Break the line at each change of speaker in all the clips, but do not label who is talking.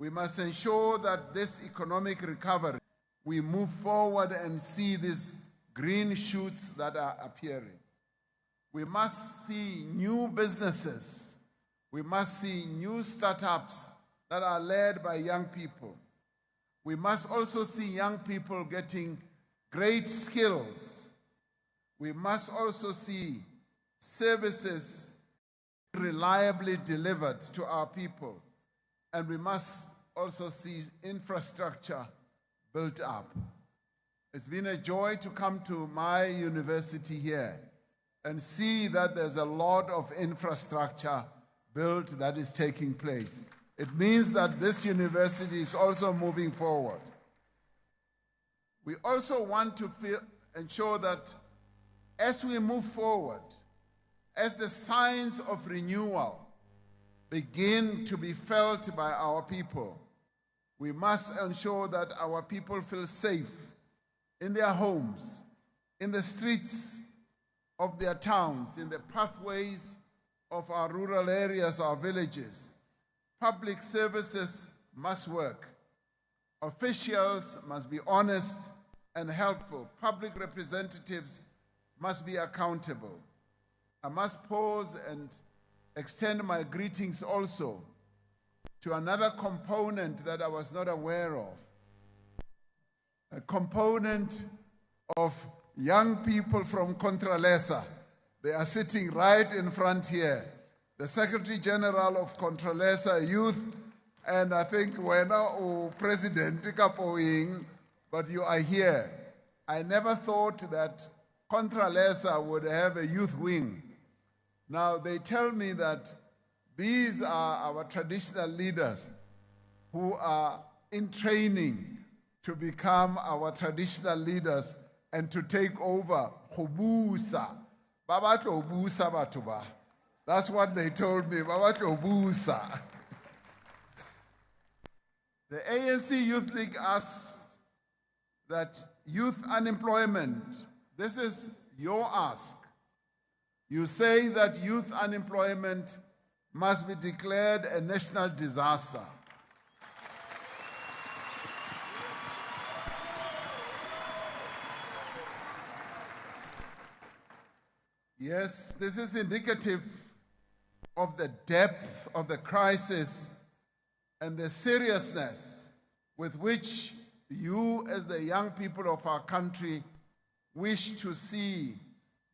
We must ensure that this economic recovery, we move forward and see these green shoots that are appearing. We must see new businesses. We must see new startups that are led by young people. We must also see young people getting great skills. We must also see services reliably delivered to our people. And we must also see infrastructure built up. It's been a joy to come to my university here and see that there's a lot of infrastructure built that is taking place. It means that this university is also moving forward. We also want to ensure that as we move forward, as the signs of renewal begin to be felt by our people, we must ensure that our people feel safe in their homes, in the streets of their towns, in the pathways of our rural areas, our villages. Public services must work. Officials must be honest and helpful. Public representatives must be accountable. I must pause and extend my greetings also to another component that I was not aware of. A component of young people from Contralesa. They are sitting right in front here. The Secretary General of Contralesa Youth, and I think Wena President Kapoing, but you are here. I never thought that Contralesa would have a youth wing. Now they tell me that these are our traditional leaders who are in training to become our traditional leaders and to take over Hubusa. Babatlo Busa Batuba. That's what they told me. Babatlo Busa. The ANC Youth League asked that youth unemployment, this is your ask. You say that youth unemployment must be declared a national disaster. Yes, this is indicative of the depth of the crisis and the seriousness with which you, as the young people of our country, wish to see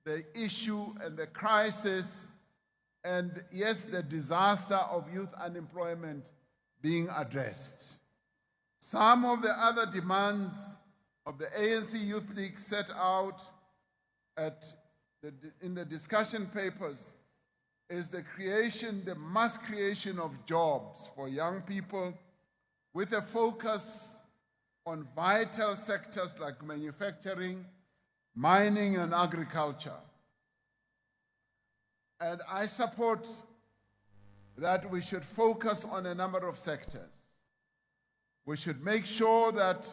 the issue and the crisis and, yes, the disaster of youth unemployment being addressed. Some of the other demands of the ANC Youth League set out in the discussion papers is the mass creation of jobs for young people with a focus on vital sectors like manufacturing, mining, and agriculture. And I support that we should focus on a number of sectors. We should make sure that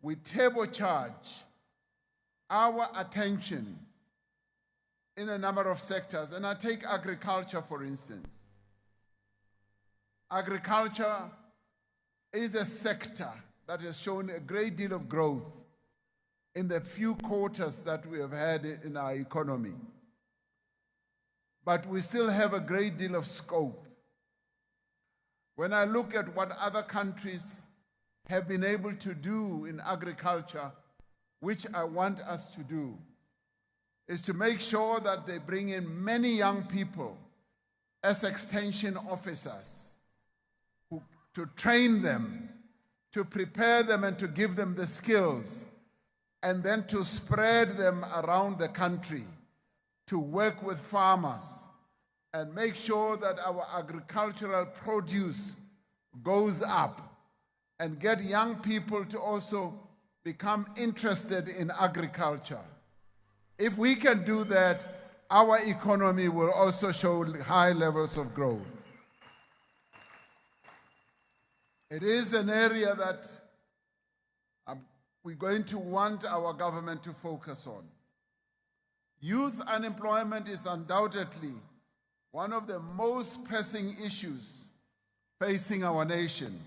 we turbocharge our attention in a number of sectors. And I take agriculture, for instance. Agriculture is a sector that has shown a great deal of growth in the few quarters that we have had in our economy. But we still have a great deal of scope. When I look at what other countries have been able to do in agriculture, which I want us to do, is to make sure that they bring in many young people as extension officers to train them, to prepare them and to give them the skills, and then to spread them around the country to work with farmers and make sure that our agricultural produce goes up and get young people to also become interested in agriculture. If we can do that, our economy will also show high levels of growth. It is an area that we're going to want our government to focus on. Youth unemployment is undoubtedly one of the most pressing issues facing our nation,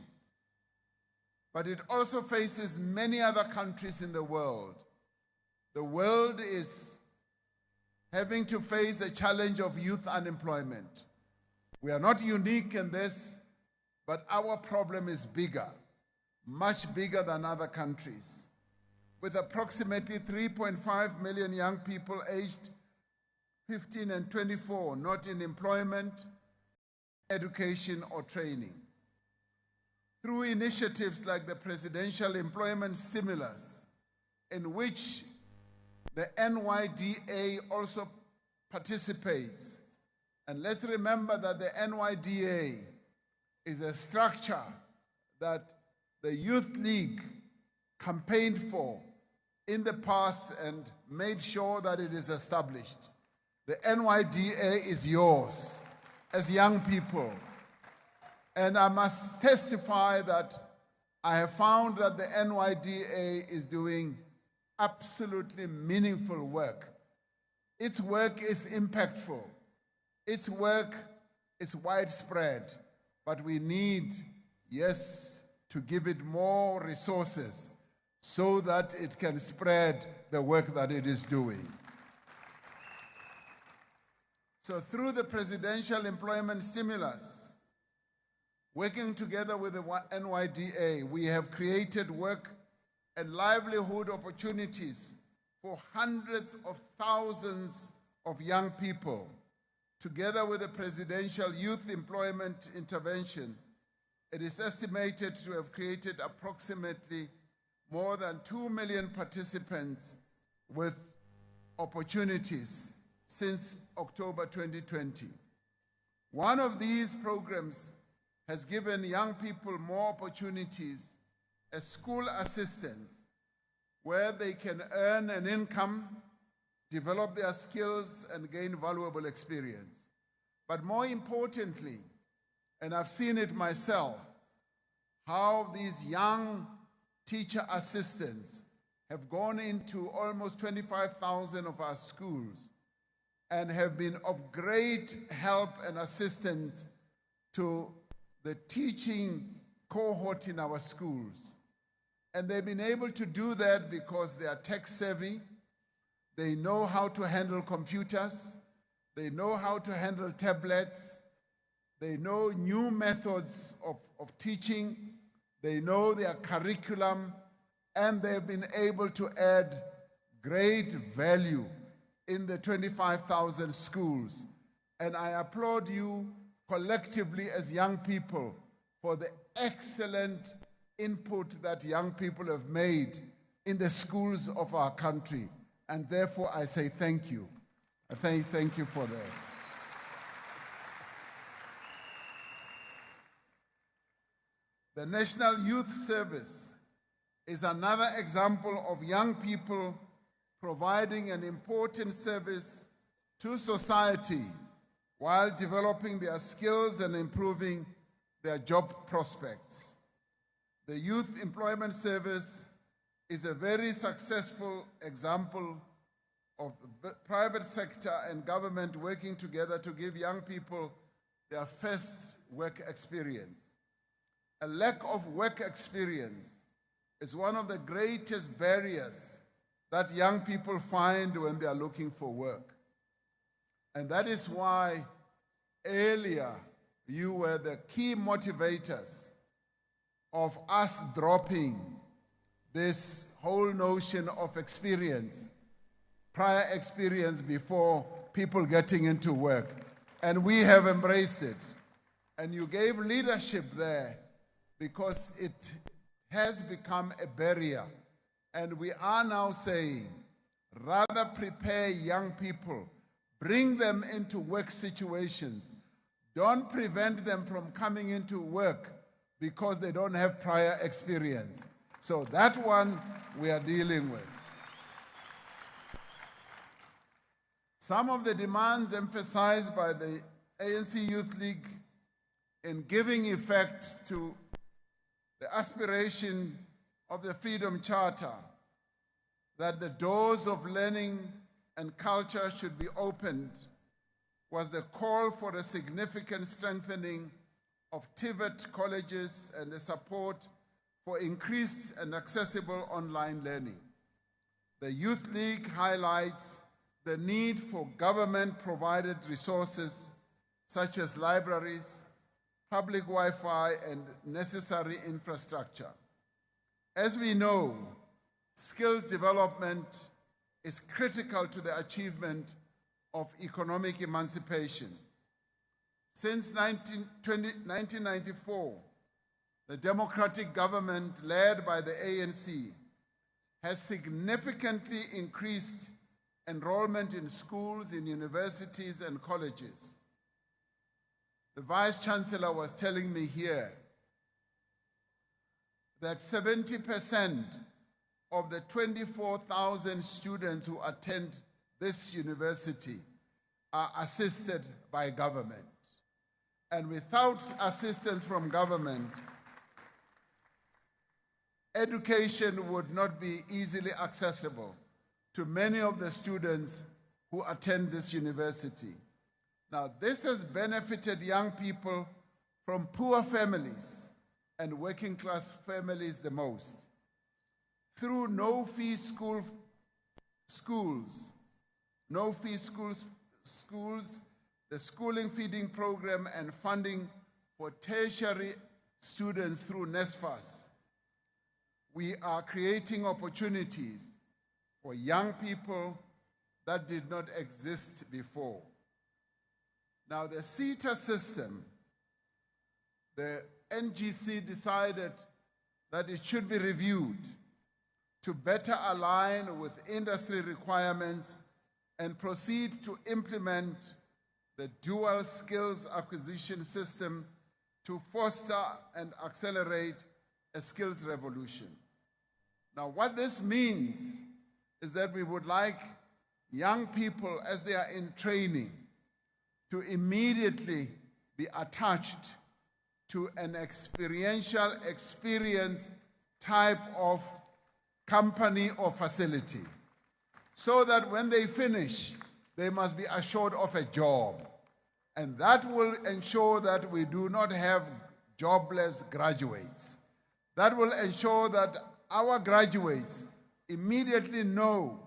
but it also faces many other countries in the world. The world is having to face the challenge of youth unemployment. We are not unique in this, but our problem is bigger, much bigger than other countries. With approximately 3.5 million young people aged 15 and 24 not in employment, education, or training. Through initiatives like the Presidential Employment Stimulus, in which the NYDA also participates. And let's remember that the NYDA is a structure that the Youth League campaigned for in the past and made sure that it is established. The NYDA is yours as young people. And I must testify that I have found that the NYDA is doing absolutely meaningful work. Its work is impactful. Its work is widespread. But we need, yes, to give it more resources so that it can spread the work that it is doing. So through the Presidential Employment Stimulus, working together with the NYDA, we have created work and livelihood opportunities for hundreds of thousands of young people. Together with the Presidential Youth Employment Intervention, it is estimated to have created approximately more than 2 million participants with opportunities since October 2020. One of these programs has given young people more opportunities as school assistants, where they can earn an income, develop their skills, and gain valuable experience. But more importantly, and I've seen it myself, how these young teacher assistants have gone into almost 25,000 of our schools and have been of great help and assistance to the teaching cohort in our schools. And they've been able to do that because they are tech savvy, they know how to handle computers, they know how to handle tablets, they know new methods of teaching, they know their curriculum, and they've been able to add great value in the 25,000 schools. And I applaud you collectively as young people for the excellent input that young people have made in the schools of our country. And therefore, I say thank you. I thank you for that. The National Youth Service is another example of young people providing an important service to society while developing their skills and improving their job prospects. The Youth Employment Service is a very successful example of the private sector and government working together to give young people their first work experience. A lack of work experience is one of the greatest barriers that young people find when they are looking for work. And that is why earlier you were the key motivators of us dropping this whole notion of experience, prior experience before people getting into work. And we have embraced it. And you gave leadership there because it has become a barrier. And we are now saying, rather prepare young people, bring them into work situations. Don't prevent them from coming into work because they don't have prior experience. So that one we are dealing with. Some of the demands emphasized by the ANC Youth League in giving effect to the aspiration of the Freedom Charter that the doors of learning and culture should be opened was the call for a significant strengthening of TVET colleges and the support for increased and accessible online learning. The Youth League highlights the need for government-provided resources such as libraries, public Wi-Fi, and necessary infrastructure. As we know, skills development is critical to the achievement of economic emancipation. Since 1994, the democratic government led by the ANC has significantly increased enrollment in schools, in universities, and colleges. The Vice Chancellor was telling me here that 70% of the 24,000 students who attend this university are assisted by government. And without assistance from government, education would not be easily accessible to many of the students who attend this university. Now, this has benefited young people from poor families and working class families the most. Through no-fee schools, the schooling feeding program, and funding for tertiary students through NSFAS, we are creating opportunities for young people that did not exist before. Now, the CETA system, the NGC decided that it should be reviewed to better align with industry requirements and proceed to implement the dual skills acquisition system to foster and accelerate a skills revolution. Now, what this means is that we would like young people, as they are in training, to immediately be attached to an experiential experience type of company or facility, so that when they finish, they must be assured of a job. And that will ensure that we do not have jobless graduates. That will ensure that our graduates immediately know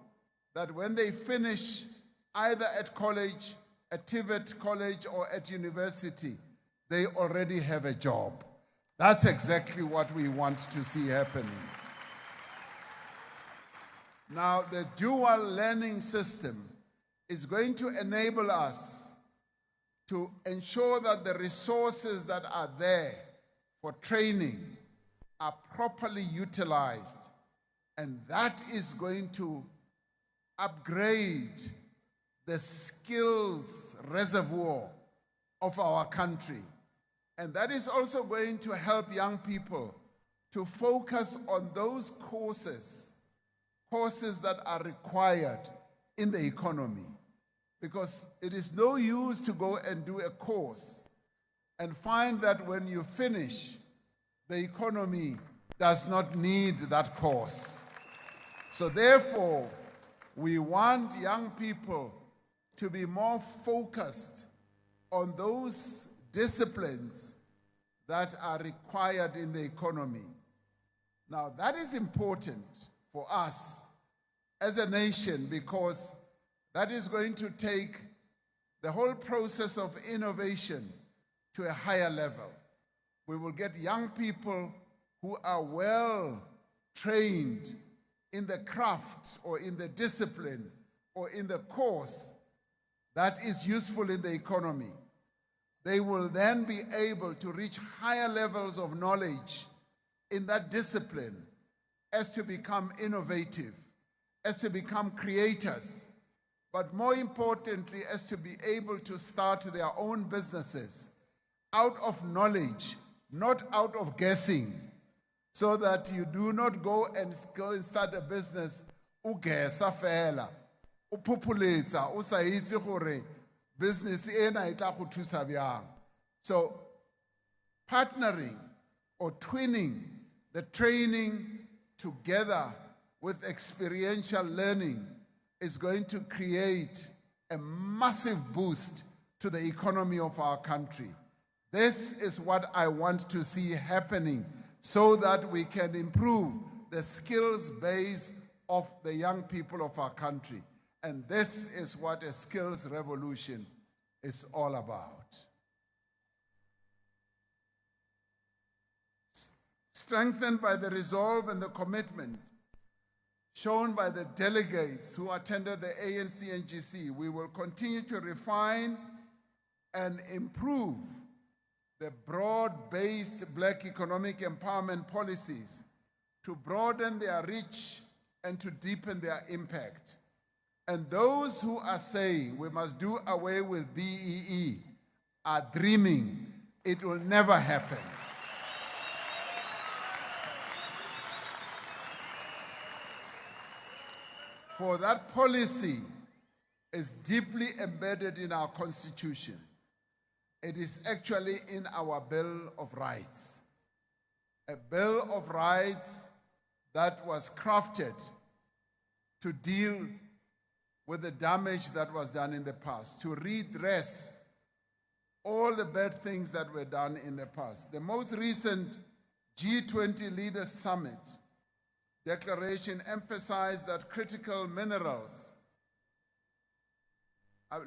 that when they finish either at college, at TVET college, or at university, they already have a job. That's exactly what we want to see happening. Now, the dual learning system is going to enable us to ensure that the resources that are there for training are properly utilized, and that is going to upgrade the skills reservoir of our country. And that is also going to help young people to focus on those courses that are required in the economy. Because it is no use to go and do a course and find that when you finish, the economy does not need that course. So therefore, we want young people to be more focused on those disciplines that are required in the economy. Now, that is important for us as a nation, because that is going to take the whole process of innovation to a higher level. We will get young people who are well trained in the craft or in the discipline or in the course that is useful in the economy. They will then be able to reach higher levels of knowledge in that discipline as to become innovative, as to become creators, but more importantly, as to be able to start their own businesses out of knowledge, not out of guessing, so that you do not go and start a business ugesa fela uphupuletsa o sa itse gore business ena e tla go thusa byang. So partnering or twinning the training together with experiential learning is going to create a massive boost to the economy of our country. This is what I want to see happening so that we can improve the skills base of the young people of our country. And this is what a skills revolution is all about. Strengthened by the resolve and the commitment shown by the delegates who attended the ANC and GC, we will continue to refine and improve the broad-based black economic empowerment policies to broaden their reach and to deepen their impact. And those who are saying we must do away with BEE are dreaming. It will never happen. For that policy is deeply embedded in our Constitution. It is actually in our Bill of Rights. A Bill of Rights that was crafted to deal with the damage that was done in the past, to redress all the bad things that were done in the past. The most recent G20 Leaders Summit declaration emphasized that critical minerals.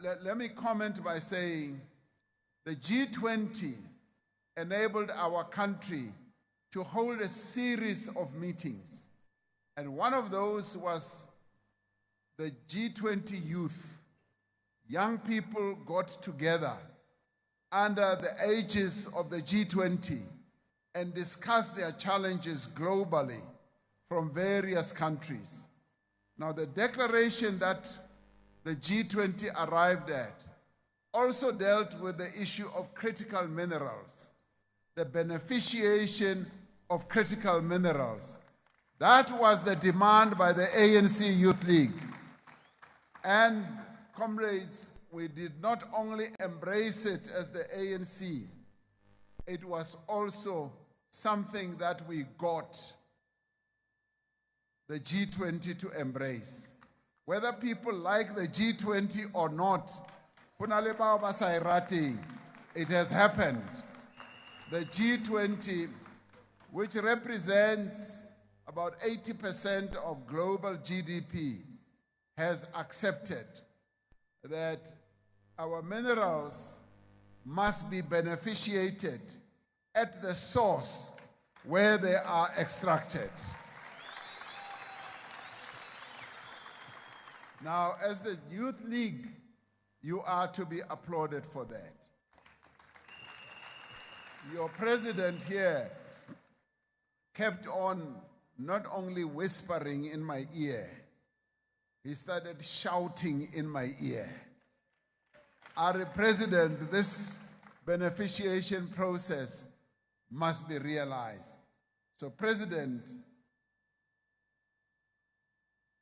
Let me comment by saying the G20 enabled our country to hold a series of meetings. And one of those was the G20 youth. Young people got together under the aegis of the G20 and discussed their challenges globally from various countries. Now, the declaration that the G20 arrived at also dealt with the issue of critical minerals, the beneficiation of critical minerals. That was the demand by the ANC Youth League. And comrades, we did not only embrace it as the ANC, it was also something that we got the G20 to embrace. Whether people like the G20 or not, it has happened. The G20, which represents about 80% of global GDP, has accepted that our minerals must be beneficiated at the source where they are extracted. Now, as the Youth League, you are to be applauded for that. Your president here kept on not only whispering in my ear, he started shouting in my ear. Our president, this beneficiation process must be realized. So, President,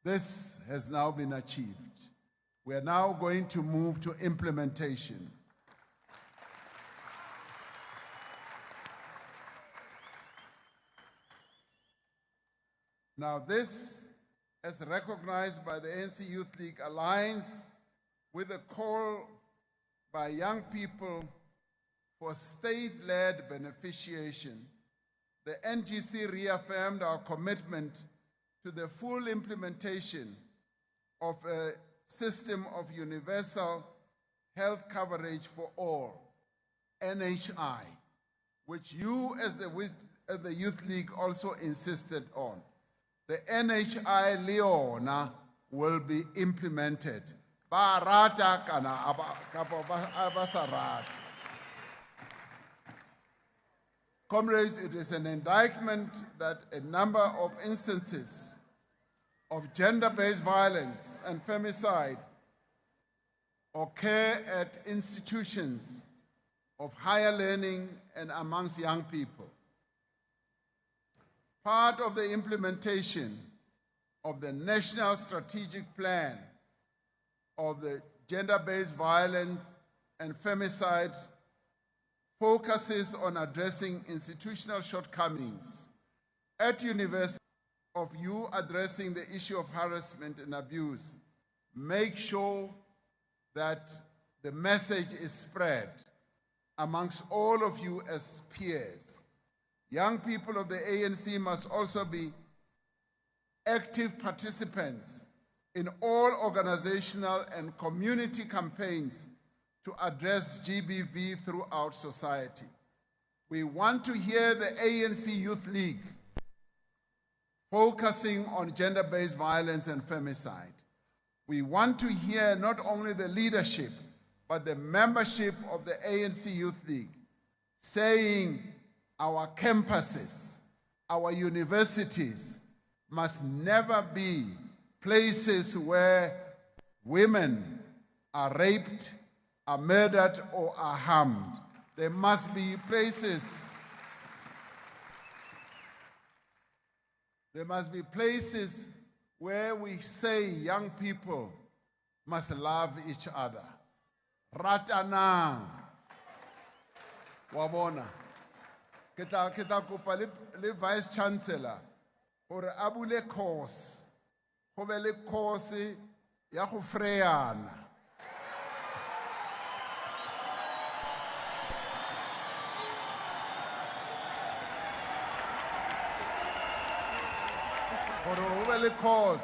this has now been achieved. We are now going to move to implementation. Now, this, as recognized by the ANC Youth League, aligns with a call by young people for state-led beneficiation. The NGC reaffirmed our commitment to the full implementation of a system of universal health coverage for all, NHI, which you as the Youth League also insisted on. The NHI Leona will be implemented. Barata kana abasarata. Comrades, it is an indictment that a number of instances of gender-based violence and femicide occur at institutions of higher learning and amongst young people. Part of the implementation of the National Strategic Plan of the gender-based violence and femicide focuses on addressing institutional shortcomings at university. Of you addressing the issue of harassment and abuse, make sure that the message is spread amongst all of you as peers. Young people of the ANC must also be active participants in all organizational and community campaigns to address GBV throughout society. We want to hear the ANC Youth League focusing on gender-based violence and femicide. We want to hear not only the leadership, but the membership of the ANC Youth League saying our campuses, our universities must never be places where women are raped, are murdered, or are harmed. There must be places where we say young people must love each other. Ratanang. Wabona. Kita kopa le Vice Chancellor hore a bule course. Go be le course ya go freyana. Course.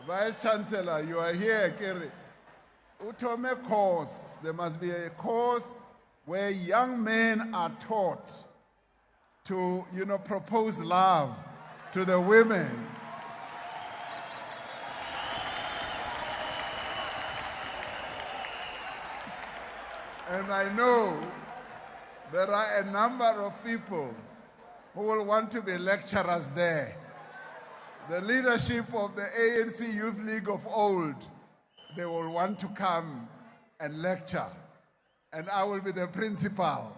Vice Chancellor, you are here, Kerry. Utome course. There must be a course where young men are taught to, propose love to the women. And I know there are a number of people who will want to be lecturers there. The leadership of the ANC Youth League of old, they will want to come and lecture. And I will be the principal.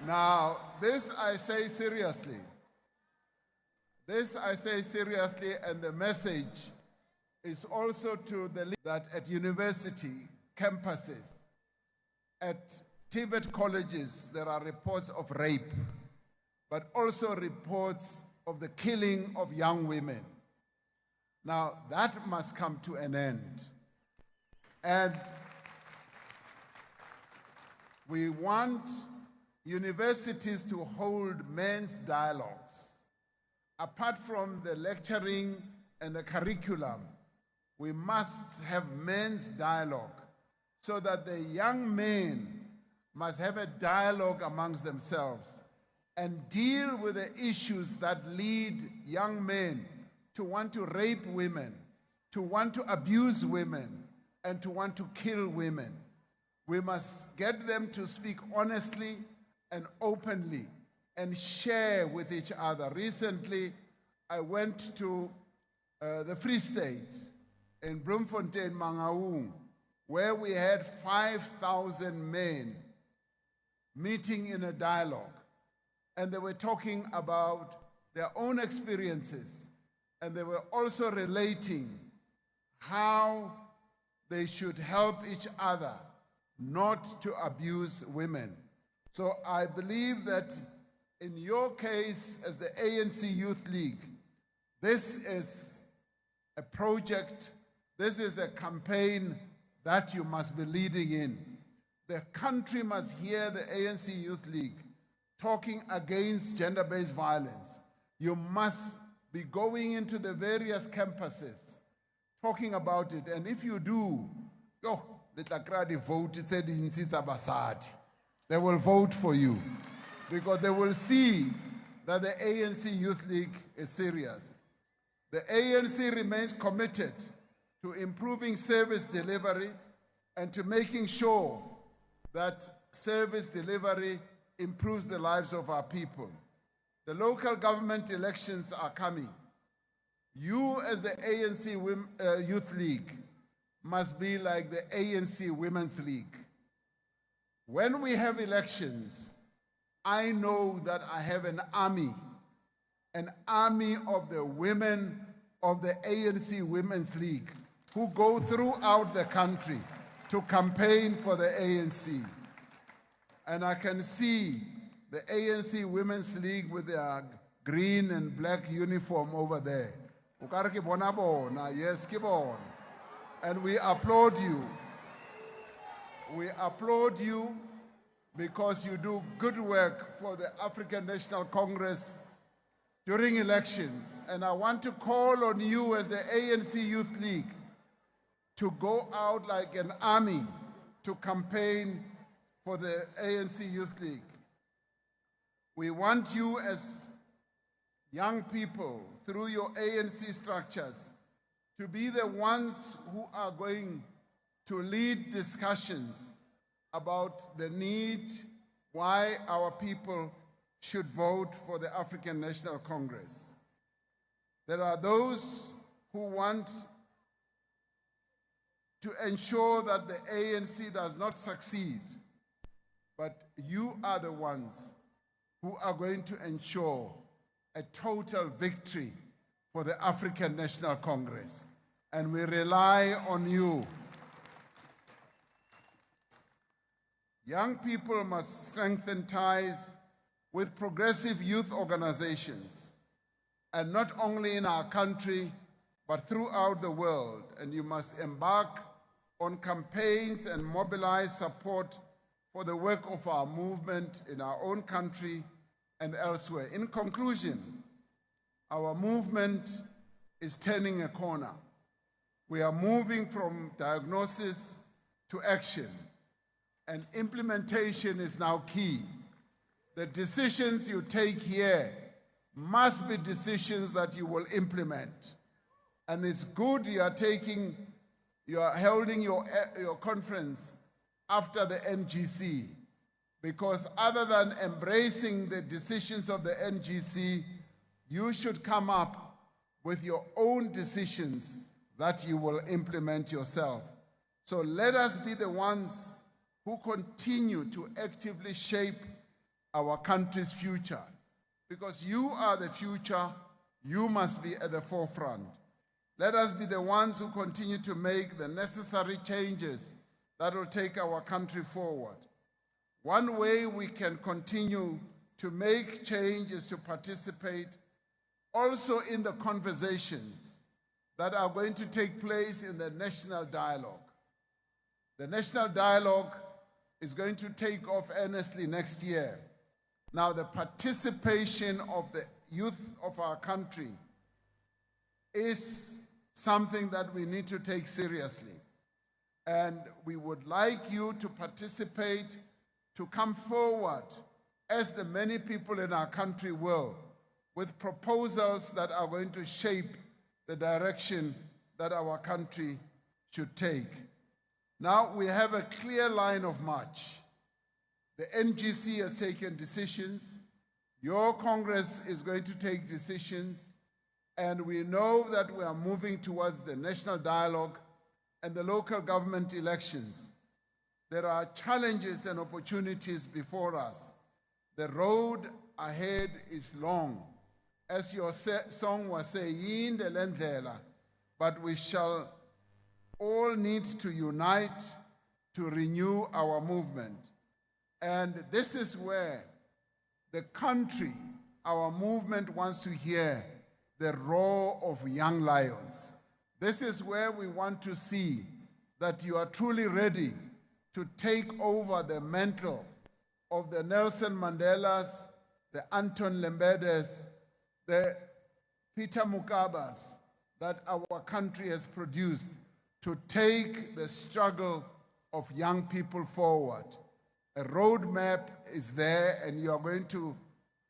Now, this I say seriously. This I say seriously, and the message is also to the that at university campuses, at Tibet colleges, there are reports of rape, but also reports of the killing of young women. Now, that must come to an end. And we want universities to hold men's dialogues. Apart from the lecturing and the curriculum, we must have men's dialogue so that the young men must have a dialogue amongst themselves and deal with the issues that lead young men to want to rape women, to want to abuse women, and to want to kill women. We must get them to speak honestly and openly and share with each other. Recently, I went to the Free State in Bloemfontein, Mangaung, where we had 5,000 men meeting in a dialogue. And they were talking about their own experiences. And they were also relating how they should help each other not to abuse women. So I believe that in your case, as the ANC Youth League, this is a project, this is a campaign that you must be leading in. The country must hear the ANC Youth League talking against gender-based violence. You must be going into the various campuses, talking about it. And if you do, they will vote for you because they will see that the ANC Youth League is serious. The ANC remains committed to improving service delivery and to making sure that service delivery improves the lives of our people. The local government elections are coming. You, as the ANC Youth League, must be like the ANC Women's League. When we have elections, I know that I have an army of the women of the ANC Women's League who go throughout the country to campaign for the ANC. And I can see the ANC Women's League with their green and black uniform over there. Ukare ke bona bona, yes, ke bona. And we applaud you. We applaud you because you do good work for the African National Congress during elections. And I want to call on you as the ANC Youth League to go out like an army to campaign for the ANC Youth League. We want you as young people, through your ANC structures, to be the ones who are going to lead discussions about the need why our people should vote for the African National Congress. There are those who want to ensure that the ANC does not succeed, but you are the ones who are going to ensure a total victory for the African National Congress. And we rely on you. Young people must strengthen ties with progressive youth organizations, and not only in our country, but throughout the world. And you must embark on campaigns and mobilize support for the work of our movement in our own country and elsewhere. In conclusion, our movement is turning a corner. We are moving from diagnosis to action, and implementation is now key. The decisions you take here must be decisions that you will implement. And it's good you are holding your conference after the NGC, because other than embracing the decisions of the NGC, you should come up with your own decisions that you will implement yourself. So let us be the ones who continue to actively shape our country's future. Because you are the future, you must be at the forefront. Let us be the ones who continue to make the necessary changes that will take our country forward. One way we can continue to make change is to participate also in the conversations that are going to take place in the national dialogue. The national dialogue is going to take off earnestly next year. Now, the participation of the youth of our country is something that we need to take seriously. And we would like you to participate, to come forward, as the many people in our country will, with proposals that are going to shape the direction that our country should take. Now, we have a clear line of march. The NGC has taken decisions. Your Congress is going to take decisions. And we know that we are moving towards the national dialogue and the local government elections. There are challenges and opportunities before us. The road ahead is long. As your song was saying, but we shall all need to unite to renew our movement. And this is where the country, our movement, wants to hear the roar of young lions. This is where we want to see that you are truly ready to take over the mantle of the Nelson Mandelas, the Anton Lembedes, the Peter Mukabas that our country has produced, to take the struggle of young people forward. A roadmap is there, and you are going to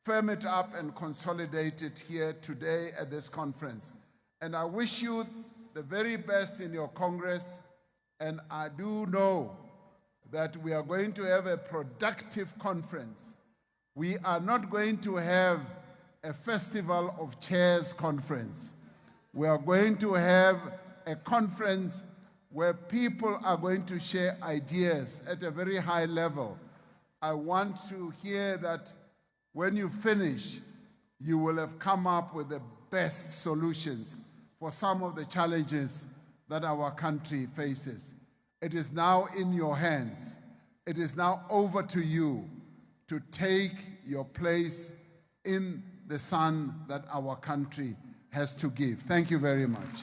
firm it up and consolidate it here today at this conference. And I wish you the very best in your Congress, and I do know that we are going to have a productive conference. We are not going to have a festival of chairs conference. We are going to have a conference where people are going to share ideas at a very high level. I want to hear that when you finish, you will have come up with the best solutions for some of the challenges that our country faces. It is now in your hands. It is now over to you to take your place in the son that our country has to give. Thank you very much.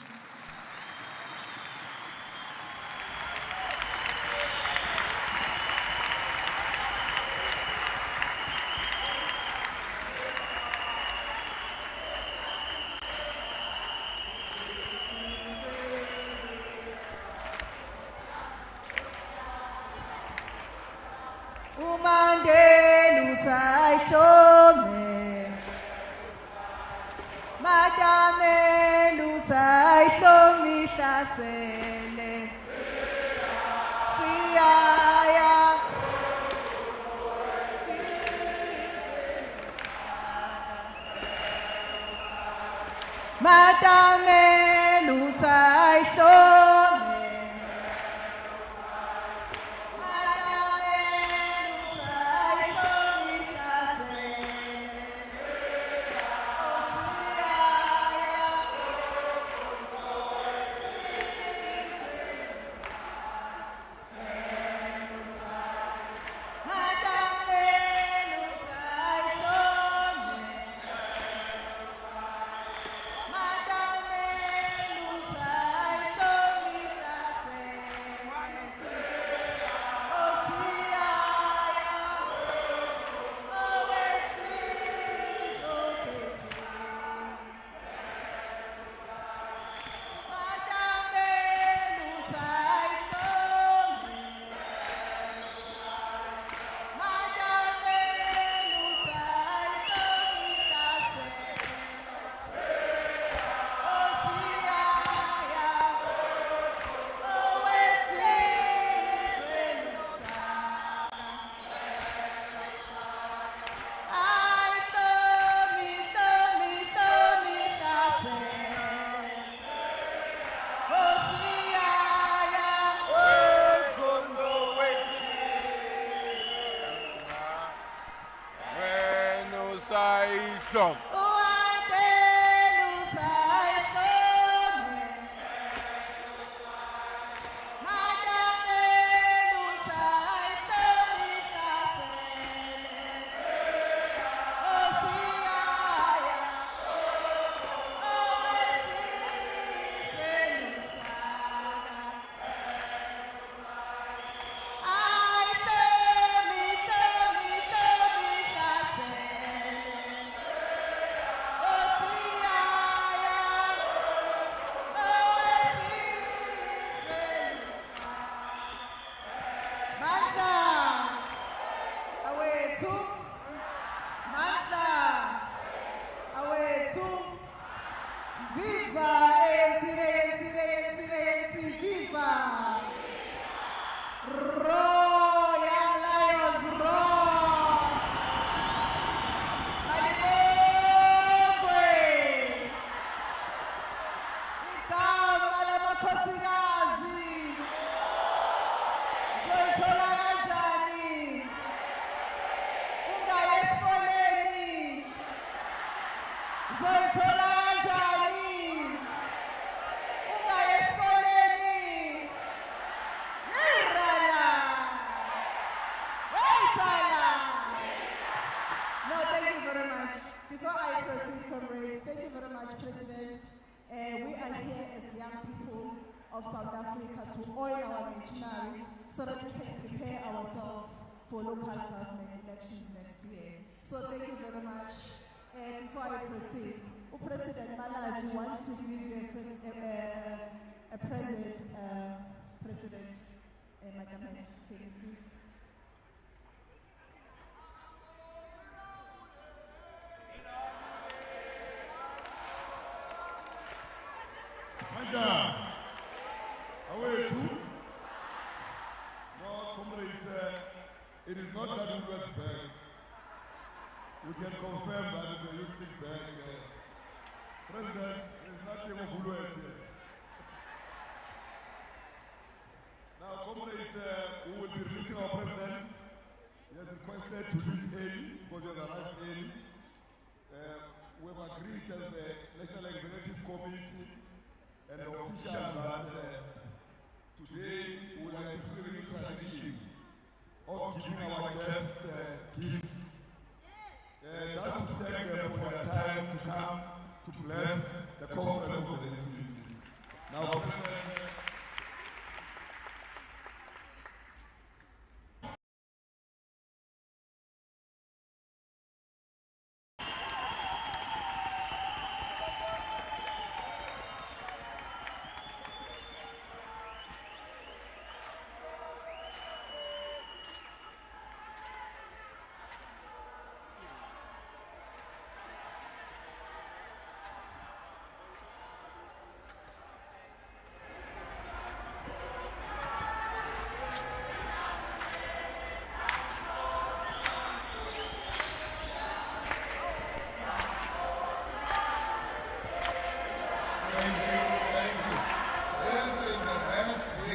It is not that we went back. We can confirm that it's a youth back. President, there's nothing of Huluet here. Now, comrades, we will be releasing our president. He has requested to leave early because he has arrived early. We have agreed as the National Executive Committee and the officials that today we would like to bring a tradition of giving our guests gifts. Just to thank them for their time.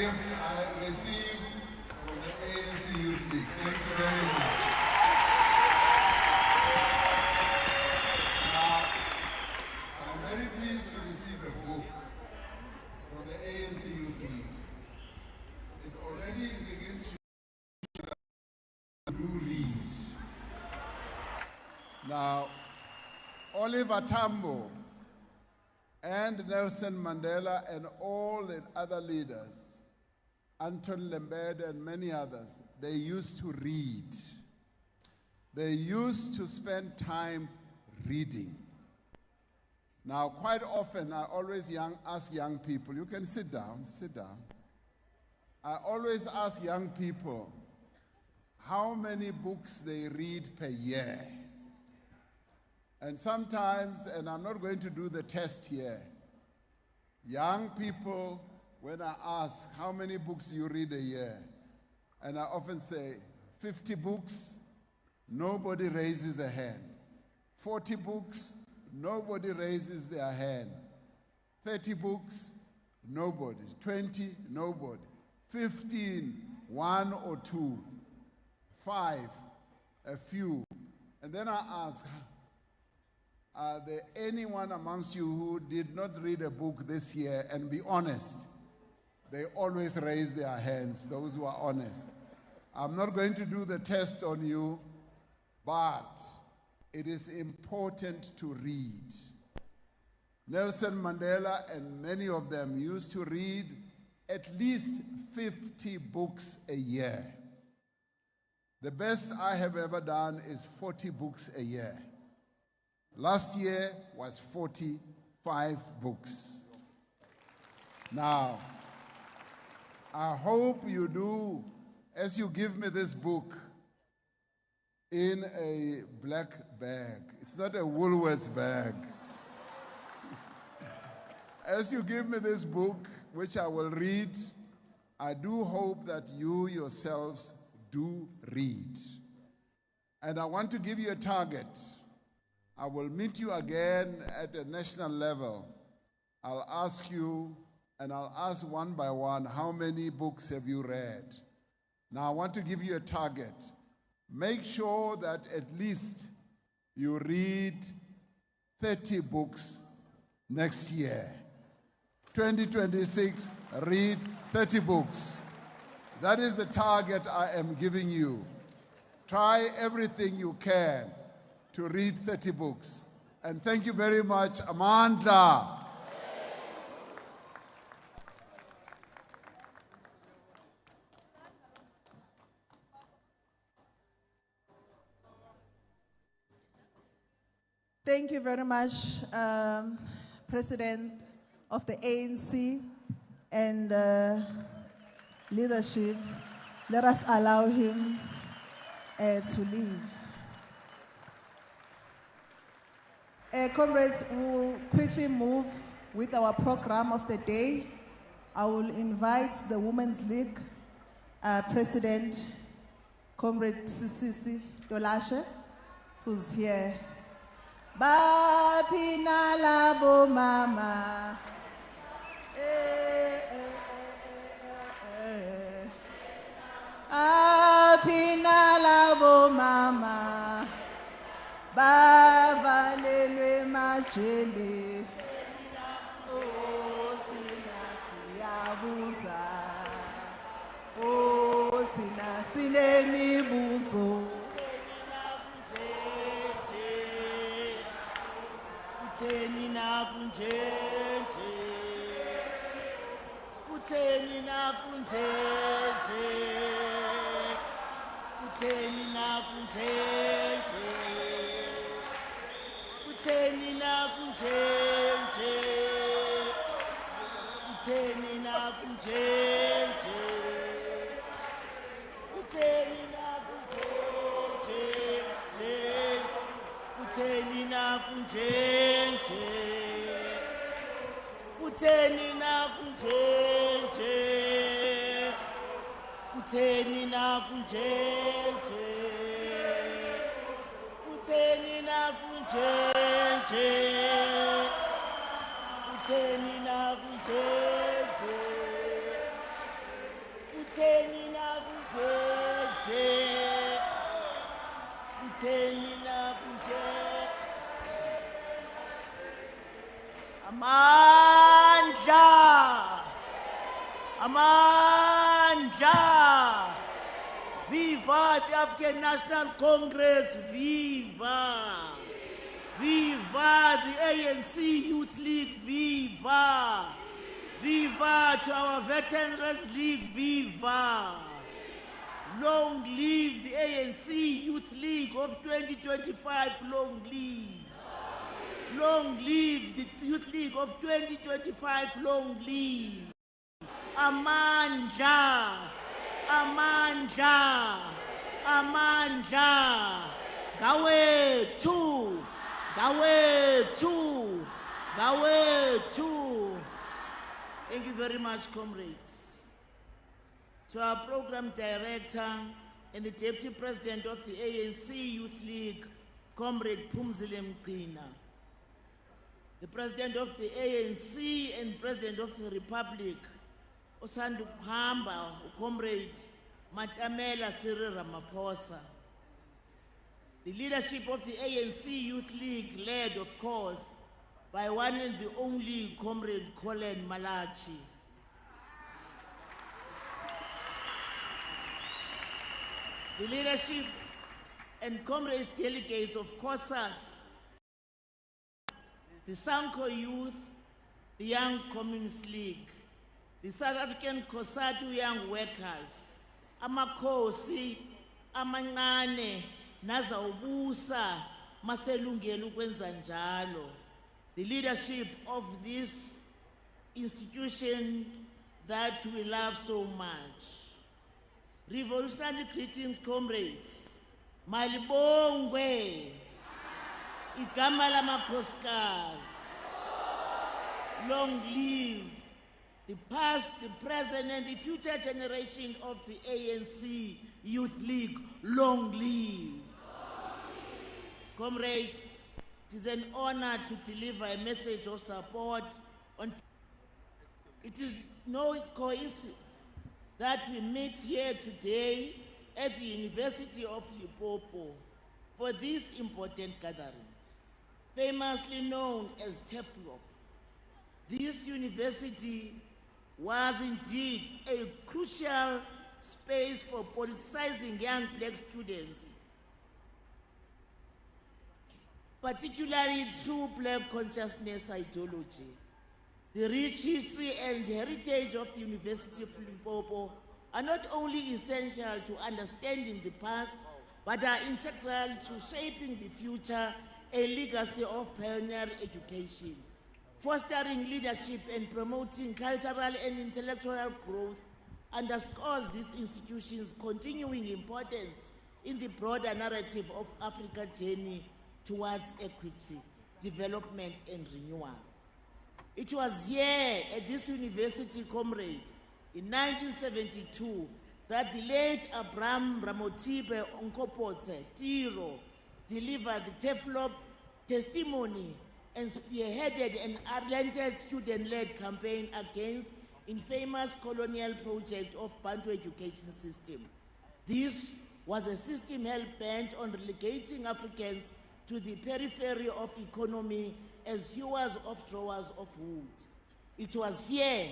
gift I received from the ANC Youth League. Thank you very much. Now, I'm very pleased to receive a book from the ANC Youth League. It already begins to read. Now, Oliver Tambo and Nelson Mandela and all the other leaders, Anton Lembede and many others, they used to read. They used to spend time reading. Now, quite often, I always ask young people, you can sit down. I always ask young people how many books they read per year. And sometimes, and I'm not going to do the test here, young people, when I ask how many books do you read a year, and I often say 50 books, nobody raises a hand. 40 books, nobody raises their hand. 30 books, nobody. 20, nobody. 15, one or two. 5, a few. And then I ask, are there anyone amongst you who did not read a book this year? And be honest. They always raise their hands, those who are honest. I'm not going to do the test on you, but it is important to read. Nelson Mandela and many of them used to read at least 50 books a year. The best I have ever done is 40 books a year. Last year was 45 books. Now, I hope you do, as you give me this book, in a black bag. It's not a Woolworths bag. As you give me this book, which I will read, I do hope that you yourselves do read. And I want to give you a target. I will meet you again at the national level. I'll ask you, and I'll ask one by one, how many books have you read? Now I want to give you a target. Make sure that at least you read 30 books next year. 2026, read 30 books. That is the target I am giving you. Try everything you can to read 30 books. And thank you very much, Amandla.
Thank you very much, President of the ANC and leadership. Let us allow him to leave. Comrades, we will quickly move with our program of the day. I will invite the Women's League President, Comrade Sisisi Dolashe, who's here. Bapina labo mama. Bapina labo mama. Bavalelwe machele. Oh, tina siyabuza. Oh, tina sinemibuzo.
Kutheni na kunjenje, kutheni na kunjenje, kutheni na kunjenje, kutheni na kunjenje, kutheni na kunjenje, kutheni na kunjenje, kutheni na kunjenje, kutheni na kunjenje, kutheni na kunjenje, kutheni na kunjenje, kutheni na kunjenje, kutheni na kunjenje kutheni na kunjenje amandla amandla viva the African National Congress viva viva the ANC Youth League viva viva to our Veterans League viva long live the ANC Youth League of 2025 long live long live the Youth League of 2025 long live amandla amandla amandla gawethu gawethu gawethu. Thank you very much, comrades. To our program director and the deputy president of the ANC Youth League, Comrade Phumzile Mgcina, the president of the ANC and president of the Republic, osanda ukuhamba, Comrade Matamela Cyril Ramaphosa, the leadership of the ANC Youth League, led, of course, by one and the only Comrade Colin Malachi. The leadership and comrades delegates of COSAS, the Sanko Youth, the Young Communist League, the South African COSATU Young Workers, amakhosi, amancane, nazawubusa, maselungela ukwenza njalo. The leadership of this institution that we love so much. Revolutionary greetings, comrades. Malibongwe, igama lamakhosikazi. Long live the past, the present, and the future generation of the ANC Youth League. Long live. Comrades, it is an honor to deliver a message of support on. It is no coincidence that we meet here today at the University of Limpopo for this important gathering, famously known as TEFLOP. This university was indeed a crucial space for politicizing young black students, particularly through black consciousness ideology. The rich history and heritage of the University of Limpopo are not only essential to understanding the past, but are integral to shaping the future, a legacy of pioneer education. Fostering leadership and promoting cultural and intellectual growth underscores this institution's continuing importance in the broader narrative of Africa's journey towards equity, development, and renewal. It was here at this university, comrade, in 1972, that the late Abraham Ramotibe Onkopotse Tiro delivered the TEFLOP testimony and spearheaded an unrelenting student-led campaign against infamous colonial project of Bantu education system. This was a system hell-bent on relegating Africans to the periphery of economy as hewers of drawers of wood. It was here